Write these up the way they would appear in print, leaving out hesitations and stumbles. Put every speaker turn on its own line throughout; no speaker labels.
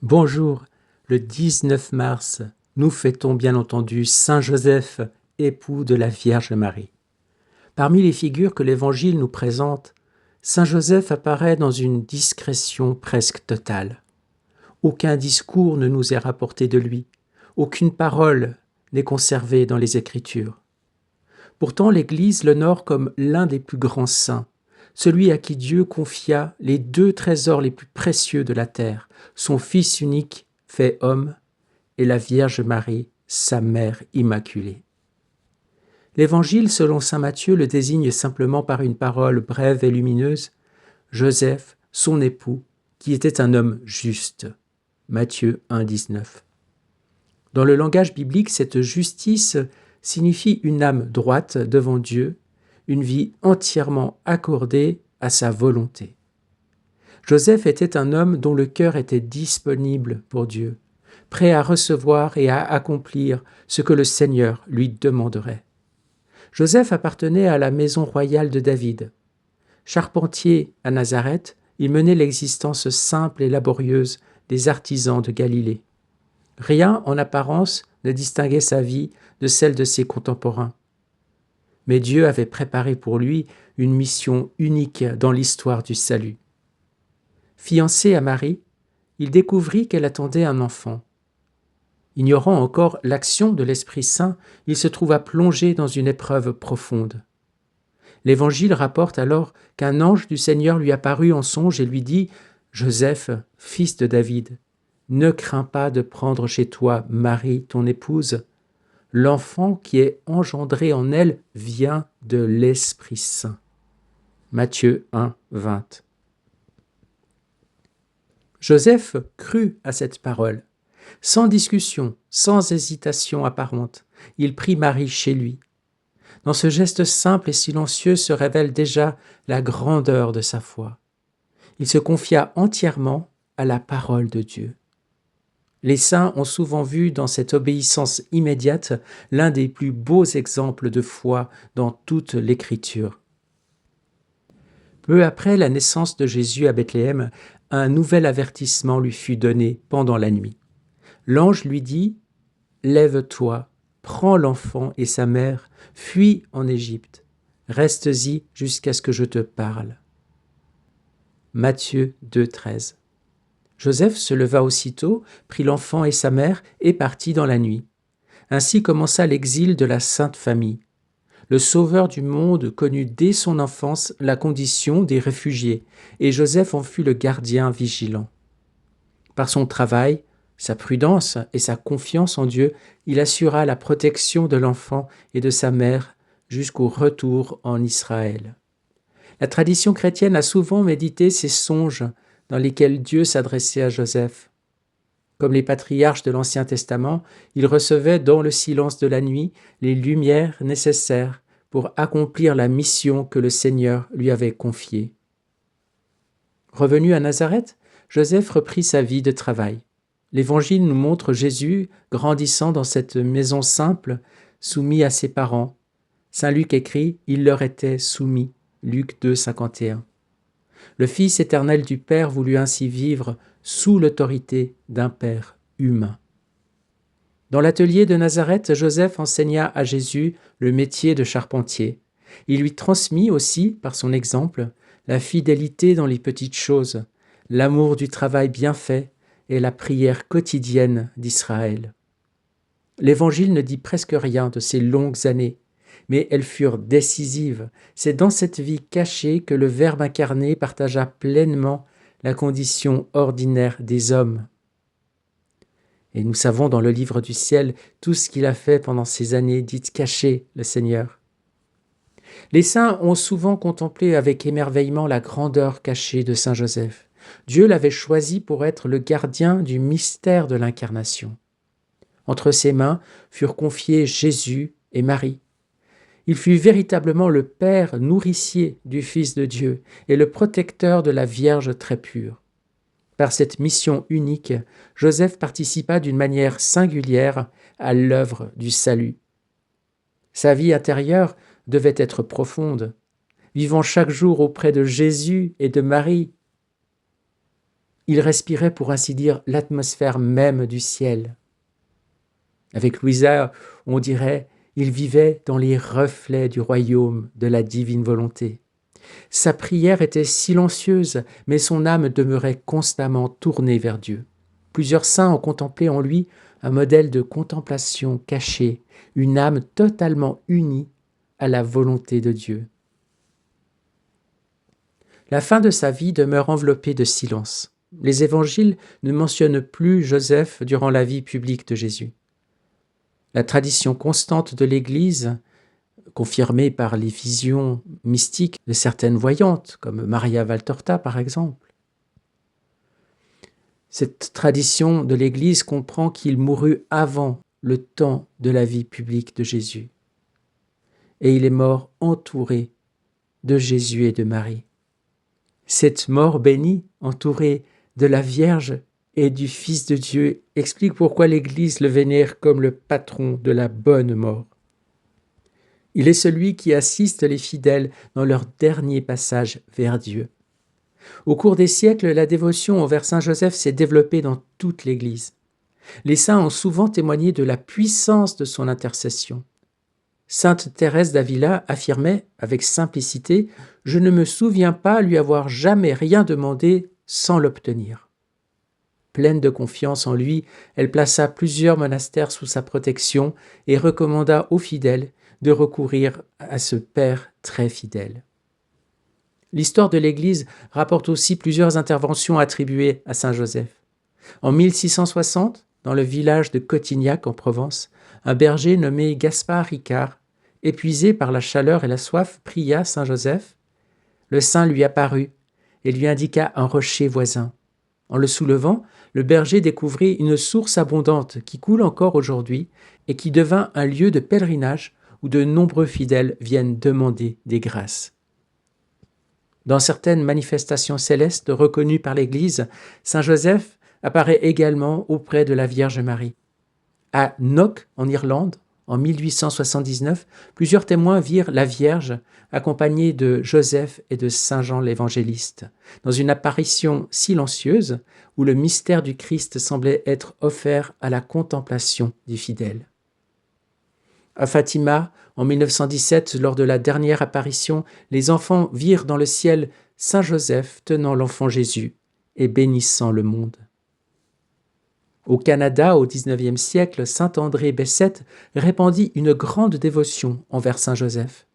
Bonjour, le 19 mars, nous fêtons bien entendu Saint Joseph, époux de la Vierge Marie. Parmi les figures que l'Évangile nous présente, Saint Joseph apparaît dans une discrétion presque totale. Aucun discours ne nous est rapporté de lui, aucune parole n'est conservée dans les Écritures. Pourtant, l'Église l'honore comme l'un des plus grands saints, celui à qui Dieu confia les deux trésors les plus précieux de la terre, son Fils unique fait homme et la Vierge Marie, sa mère immaculée. L'Évangile, selon saint Matthieu, le désigne simplement par une parole brève et lumineuse, Joseph, son époux, qui était un homme juste. Matthieu 1, 19. Dans le langage biblique, cette justice signifie une âme droite devant Dieu, une vie entièrement accordée à sa volonté. Joseph était un homme dont le cœur était disponible pour Dieu, prêt à recevoir et à accomplir ce que le Seigneur lui demanderait. Joseph appartenait à la maison royale de David. Charpentier à Nazareth, il menait l'existence simple et laborieuse des artisans de Galilée. Rien en apparence ne distinguait sa vie de celle de ses contemporains. Mais Dieu avait préparé pour lui une mission unique dans l'histoire du salut. Fiancé à Marie, il découvrit qu'elle attendait un enfant. Ignorant encore l'action de l'Esprit Saint, il se trouva plongé dans une épreuve profonde. L'Évangile rapporte alors qu'un ange du Seigneur lui apparut en songe et lui dit « Joseph, fils de David, ne crains pas de prendre chez toi Marie, ton épouse. L'enfant qui est engendré en elle vient de l'Esprit Saint. » Matthieu 1, 20. Joseph crut à cette parole. Sans discussion, sans hésitation apparente, il prit Marie chez lui. Dans ce geste simple et silencieux se révèle déjà la grandeur de sa foi. Il se confia entièrement à la parole de Dieu. Les saints ont souvent vu dans cette obéissance immédiate l'un des plus beaux exemples de foi dans toute l'Écriture. Peu après la naissance de Jésus à Bethléem, un nouvel avertissement lui fut donné pendant la nuit. L'ange lui dit « Lève-toi, prends l'enfant et sa mère, fuis en Égypte. Reste-y jusqu'à ce que je te parle. » Matthieu 2, 13. Joseph se leva aussitôt, prit l'enfant et sa mère et partit dans la nuit. Ainsi commença l'exil de la Sainte Famille. Le Sauveur du monde connut dès son enfance la condition des réfugiés, et Joseph en fut le gardien vigilant. Par son travail, sa prudence et sa confiance en Dieu, il assura la protection de l'enfant et de sa mère jusqu'au retour en Israël. La tradition chrétienne a souvent médité ces songes dans lesquels Dieu s'adressait à Joseph. Comme les patriarches de l'Ancien Testament, il recevait dans le silence de la nuit les lumières nécessaires pour accomplir la mission que le Seigneur lui avait confiée. Revenu à Nazareth, Joseph reprit sa vie de travail. L'Évangile nous montre Jésus grandissant dans cette maison simple, soumis à ses parents. Saint Luc écrit « Il leur était soumis » Luc 2, 51. Le Fils éternel du Père voulut ainsi vivre sous l'autorité d'un Père humain. Dans l'atelier de Nazareth, Joseph enseigna à Jésus le métier de charpentier. Il lui transmit aussi, par son exemple, la fidélité dans les petites choses, l'amour du travail bien fait et la prière quotidienne d'Israël. L'Évangile ne dit presque rien de ces longues années, mais elles furent décisives. C'est dans cette vie cachée que le Verbe incarné partagea pleinement la condition ordinaire des hommes. Et nous savons dans le livre du ciel tout ce qu'il a fait pendant ces années dites cachées, le Seigneur. Les saints ont souvent contemplé avec émerveillement la grandeur cachée de Saint Joseph. Dieu l'avait choisi pour être le gardien du mystère de l'incarnation. Entre ses mains furent confiés Jésus et Marie. Il fut véritablement le Père nourricier du Fils de Dieu et le protecteur de la Vierge très pure. Par cette mission unique, Joseph participa d'une manière singulière à l'œuvre du salut. Sa vie intérieure devait être profonde, vivant chaque jour auprès de Jésus et de Marie. Il respirait, pour ainsi dire, l'atmosphère même du ciel. Avec Louisa, on dirait, il vivait dans les reflets du royaume de la divine volonté. Sa prière était silencieuse, mais son âme demeurait constamment tournée vers Dieu. Plusieurs saints ont contemplé en lui un modèle de contemplation cachée, une âme totalement unie à la volonté de Dieu. La fin de sa vie demeure enveloppée de silence. Les évangiles ne mentionnent plus Joseph durant la vie publique de Jésus. La tradition constante de l'Église, confirmée par les visions mystiques de certaines voyantes, comme Maria Valtorta par exemple, cette tradition de l'Église comprend qu'il mourut avant le temps de la vie publique de Jésus. Et il est mort entouré de Jésus et de Marie. Cette mort bénie, entourée de la Vierge et du Fils de Dieu, explique pourquoi l'Église le vénère comme le patron de la bonne mort. Il est celui qui assiste les fidèles dans leur dernier passage vers Dieu. Au cours des siècles, la dévotion envers Saint Joseph s'est développée dans toute l'Église. Les saints ont souvent témoigné de la puissance de son intercession. Sainte Thérèse d'Avila affirmait avec simplicité « Je ne me souviens pas lui avoir jamais rien demandé sans l'obtenir ». Pleine de confiance en lui, elle plaça plusieurs monastères sous sa protection et recommanda aux fidèles de recourir à ce Père très fidèle. L'histoire de l'Église rapporte aussi plusieurs interventions attribuées à Saint Joseph. En 1660, dans le village de Cotignac en Provence, un berger nommé Gaspard Ricard, épuisé par la chaleur et la soif, pria Saint Joseph. Le saint lui apparut et lui indiqua un rocher voisin. En le soulevant, le berger découvrit une source abondante qui coule encore aujourd'hui et qui devint un lieu de pèlerinage où de nombreux fidèles viennent demander des grâces. Dans certaines manifestations célestes reconnues par l'Église, Saint Joseph apparaît également auprès de la Vierge Marie. À Knock, en Irlande, en 1879, plusieurs témoins virent la Vierge accompagnée de Joseph et de Saint Jean l'Évangéliste, dans une apparition silencieuse où le mystère du Christ semblait être offert à la contemplation des fidèles. À Fatima, en 1917, lors de la dernière apparition, les enfants virent dans le ciel Saint Joseph tenant l'enfant Jésus et bénissant le monde. Au Canada, au XIXe siècle, saint André Bessette répandit une grande dévotion envers Saint Joseph.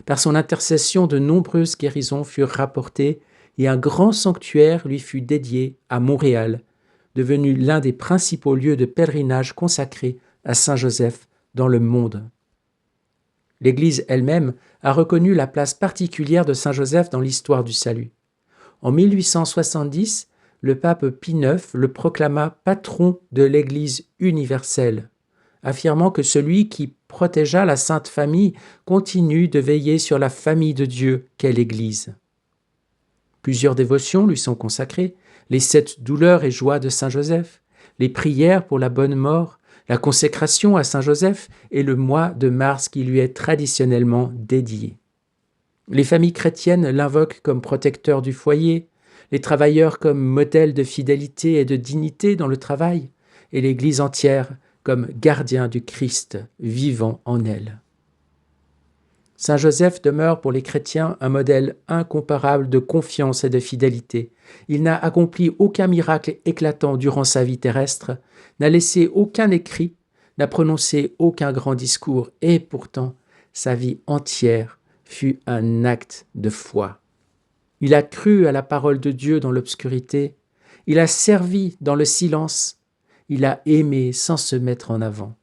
Par son intercession, de nombreuses guérisons furent rapportées et un grand sanctuaire lui fut dédié à Montréal, devenu l'un des principaux lieux de pèlerinage consacrés à Saint Joseph dans le monde. L'Église elle-même a reconnu la place particulière de Saint Joseph dans l'histoire du salut. En 1870, le pape Pie IX le proclama patron de l'Église universelle, affirmant que celui qui protégea la Sainte Famille continue de veiller sur la famille de Dieu qu'est l'Église. Plusieurs dévotions lui sont consacrées, les 7 douleurs et joies de Saint Joseph, les prières pour la bonne mort, la consécration à Saint Joseph et le mois de mars qui lui est traditionnellement dédié. Les familles chrétiennes l'invoquent comme protecteur du foyer, les travailleurs comme modèle de fidélité et de dignité dans le travail, et l'Église entière comme gardien du Christ vivant en elle. Saint Joseph demeure pour les chrétiens un modèle incomparable de confiance et de fidélité. Il n'a accompli aucun miracle éclatant durant sa vie terrestre, n'a laissé aucun écrit, n'a prononcé aucun grand discours, et pourtant sa vie entière fut un acte de foi. Il a cru à la parole de Dieu dans l'obscurité, il a servi dans le silence, il a aimé sans se mettre en avant.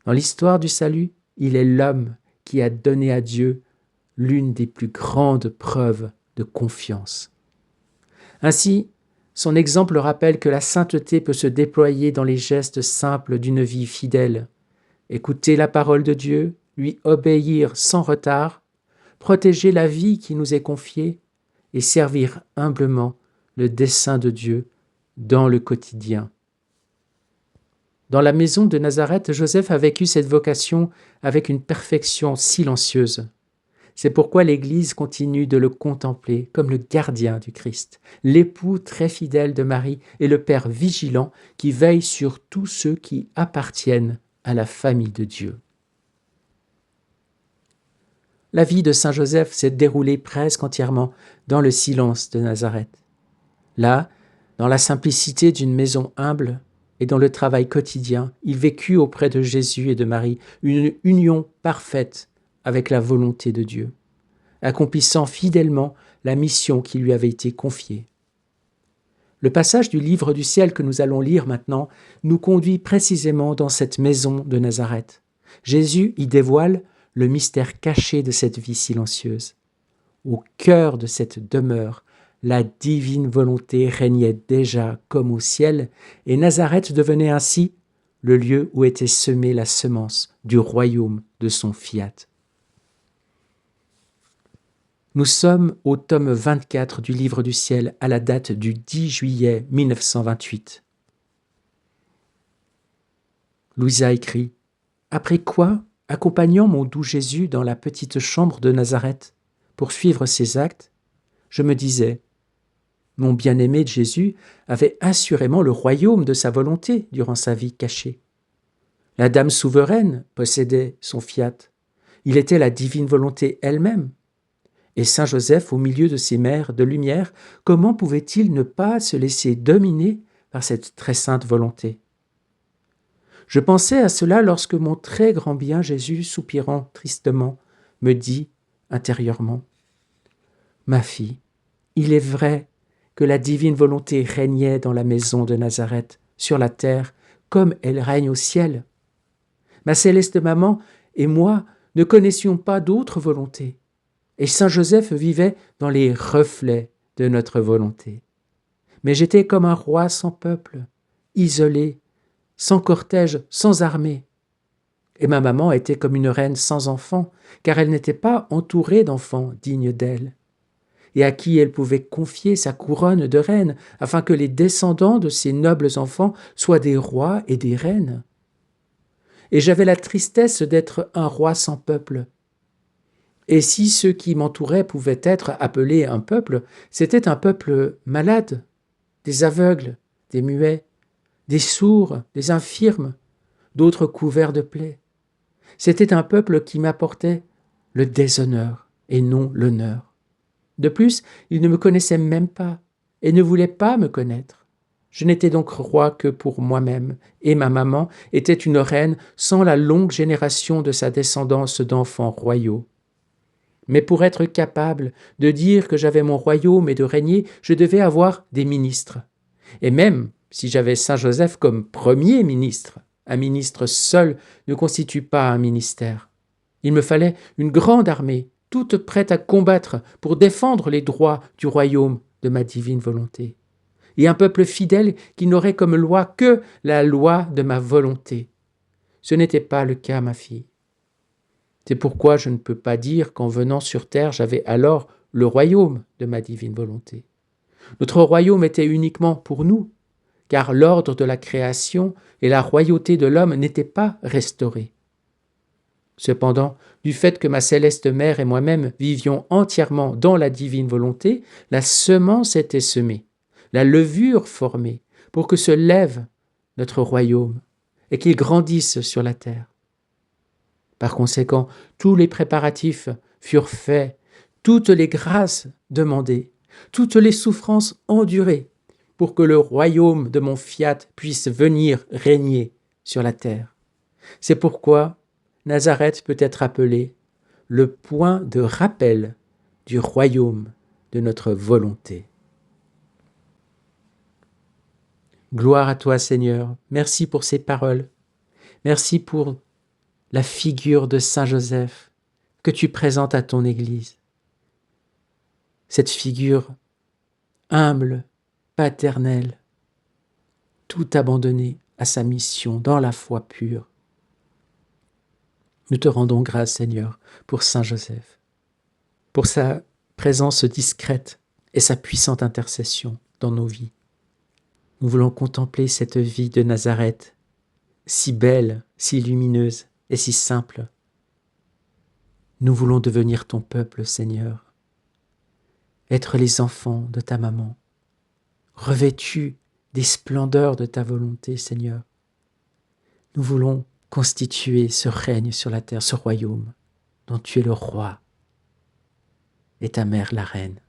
Dans l'histoire du salut, il est l'homme qui a donné à Dieu l'une des plus grandes preuves de confiance. Ainsi, son exemple rappelle que la sainteté peut se déployer dans les gestes simples d'une vie fidèle. Écouter la parole de Dieu, lui obéir sans retard, protéger la vie qui nous est confiée et servir humblement le dessein de Dieu dans le quotidien. Dans la maison de Nazareth, Joseph a vécu cette vocation avec une perfection silencieuse. C'est pourquoi l'Église continue de le contempler comme le gardien du Christ, l'époux très fidèle de Marie et le Père vigilant qui veille sur tous ceux qui appartiennent à la famille de Dieu. La vie de Saint Joseph s'est déroulée presque entièrement dans le silence de Nazareth. Là, dans la simplicité d'une maison humble et dans le travail quotidien, il vécut auprès de Jésus et de Marie une union parfaite avec la volonté de Dieu, accomplissant fidèlement la mission qui lui avait été confiée. Le passage du livre du ciel que nous allons lire maintenant nous conduit précisément dans cette maison de Nazareth. Jésus y dévoile le mystère caché de cette vie silencieuse. Au cœur de cette demeure, la divine volonté régnait déjà comme au ciel, et Nazareth devenait ainsi le lieu où était semée la semence du royaume de son fiat. Nous sommes au tome 24 du livre du ciel à la date du 10 juillet 1928. Louisa écrit « Après quoi, accompagnant mon doux Jésus dans la petite chambre de Nazareth pour suivre ses actes, je me disais « Mon bien-aimé de Jésus avait assurément le royaume de sa volonté durant sa vie cachée. La dame souveraine possédait son fiat. Il était la divine volonté elle-même. Et Saint Joseph, au milieu de ces mers de lumière, comment pouvait-il ne pas se laisser dominer par cette très sainte volonté ? Je pensais à cela lorsque mon très grand bien Jésus, soupirant tristement, me dit intérieurement « Ma fille, il est vrai que la divine volonté régnait dans la maison de Nazareth, sur la terre, comme elle règne au ciel. Ma céleste maman et moi ne connaissions pas d'autre volonté. Et Saint Joseph vivait dans les reflets de notre volonté. Mais j'étais comme un roi sans peuple, isolé, sans cortège, sans armée. Et ma maman était comme une reine sans enfants, car elle n'était pas entourée d'enfants dignes d'elle, et à qui elle pouvait confier sa couronne de reine, afin que les descendants de ces nobles enfants soient des rois et des reines. Et j'avais la tristesse d'être un roi sans peuple. Et si ceux qui m'entouraient pouvaient être appelés un peuple, c'était un peuple malade, des aveugles, des muets, des sourds, des infirmes, d'autres couverts de plaies. C'était un peuple qui m'apportait le déshonneur et non l'honneur. De plus, ils ne me connaissaient même pas et ne voulaient pas me connaître. Je n'étais donc roi que pour moi-même, et ma maman était une reine sans la longue génération de sa descendance d'enfants royaux. Mais pour être capable de dire que j'avais mon royaume et de régner, je devais avoir des ministres. Et même si j'avais Saint Joseph comme premier ministre, un ministre seul ne constitue pas un ministère. Il me fallait une grande armée, toute prête à combattre pour défendre les droits du royaume de ma divine volonté. Et un peuple fidèle qui n'aurait comme loi que la loi de ma volonté. Ce n'était pas le cas, ma fille. C'est pourquoi je ne peux pas dire qu'en venant sur terre, j'avais alors le royaume de ma divine volonté. Notre royaume était uniquement pour nous, car l'ordre de la création et la royauté de l'homme n'étaient pas restaurés. Cependant, du fait que ma céleste mère et moi-même vivions entièrement dans la divine volonté, la semence était semée, la levure formée, pour que se lève notre royaume et qu'il grandisse sur la terre. Par conséquent, tous les préparatifs furent faits, toutes les grâces demandées, toutes les souffrances endurées, pour que le royaume de mon fiat puisse venir régner sur la terre. C'est pourquoi Nazareth peut être appelé le point de rappel du royaume de notre volonté. Gloire à toi, Seigneur. Merci pour ces paroles. Merci pour la figure de Saint Joseph que tu présentes à ton Église. Cette figure humble, paternelle, tout abandonnée à sa mission dans la foi pure. Nous te rendons grâce, Seigneur, pour Saint Joseph, pour sa présence discrète et sa puissante intercession dans nos vies. Nous voulons contempler cette vie de Nazareth, si belle, si lumineuse et si simple. Nous voulons devenir ton peuple, Seigneur, être les enfants de ta maman, revêtus des splendeurs de ta volonté, Seigneur. Nous voulons constituer ce règne sur la terre, ce royaume dont tu es le roi et ta mère la reine,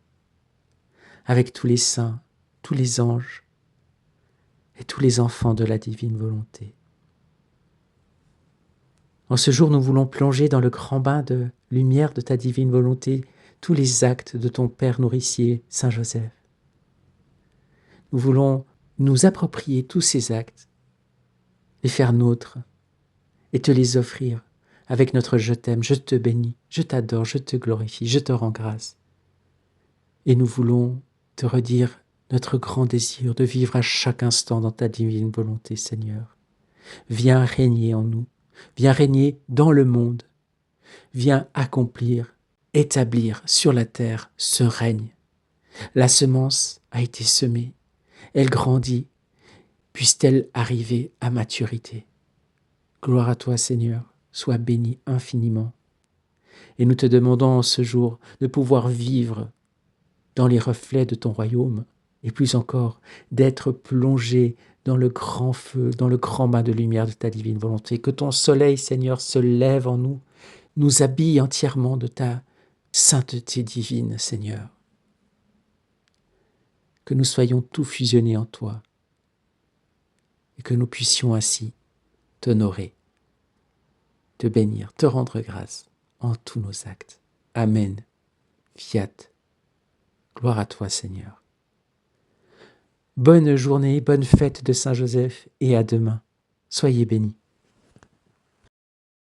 avec tous les saints, tous les anges et tous les enfants de la divine volonté. En ce jour, nous voulons plonger dans le grand bain de lumière de ta divine volonté tous les actes de ton Père nourricier, Saint Joseph. Nous voulons nous approprier tous ces actes, les faire nôtres et te les offrir avec notre je t'aime, je te bénis, je t'adore, je te glorifie, je te rends grâce. Et nous voulons te redire notre grand désir de vivre à chaque instant dans ta divine volonté, Seigneur. Viens régner en nous, viens régner dans le monde, viens accomplir, établir sur la terre ce règne. La semence a été semée, elle grandit, puisse-t-elle arriver à maturité. Gloire à toi, Seigneur, sois béni infiniment. Et nous te demandons en ce jour de pouvoir vivre dans les reflets de ton royaume, et plus encore, d'être plongé dans le grand feu, dans le grand bain de lumière de ta divine volonté. Que ton soleil, Seigneur, se lève en nous, nous habille entièrement de ta sainteté divine, Seigneur. Que nous soyons tout fusionnés en toi, et que nous puissions ainsi t'honorer, te bénir, te rendre grâce en tous nos actes. Amen. Fiat. Gloire à toi, Seigneur. Bonne journée, bonne fête de Saint Joseph et à demain. Soyez bénis.